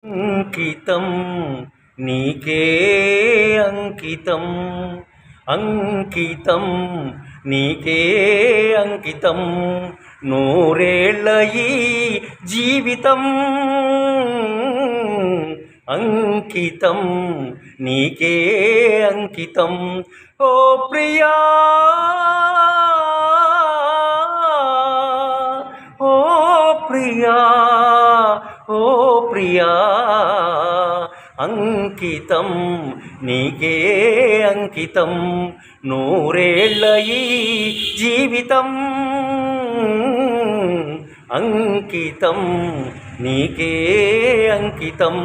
అంకితం నీకే అంకితం అంకితం నీకే అంకితం నూరేళ్ళ ఈ జీవితం అంకితం నీకే అంకితం ఓ ప్రియా ఓ ప్రియా ఓ ప్రియా అంకితం నీకే అంకితం నూరేళ్ళ ఈ జీవితం అంకితం నీకే అంకితం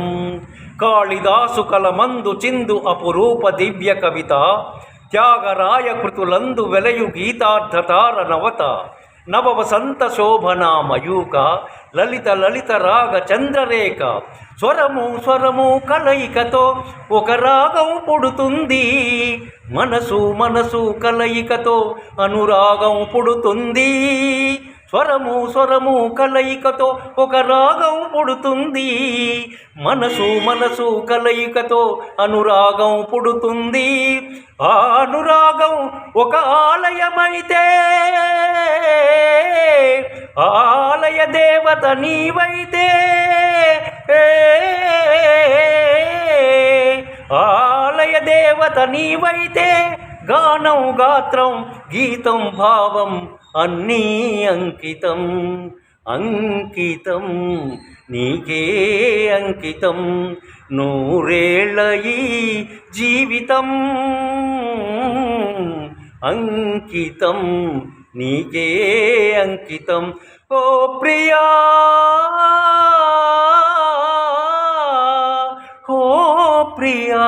కాళిదాసు కలమందు చిందు అపురూప దివ్య కవిత త్యాగరాయ కృతులందు వెలయు గీతార్థతార నవత నవవసంత శోభనా మయూక లలిత లలిత రాగ చంద్రరేఖ స్వరము స్వరము కలయికతో ఒక రాగం పుడుతుంది మనసు మనసు కలయికతో అనురాగం పుడుతుంది స్వరము స్వరము కలయికతో ఒక రాగం పుడుతుంది మనసు మనసు కలయికతో అనురాగం పుడుతుంది ఆ అనురాగం ఒక ఆలయమైతే ఆలయ దేవత నీవైతే ఆలయ దేవత నీవైతే గానం గాత్రం గీతం భావం అన్నీ అంకితం అంకితం నీకే అంకితం నూరేళ్ళ ఈ జీవితం అంకితం నీకే అంకితం ఓ ప్రియా ఓ ప్రియా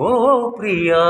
ఓ ప్రియా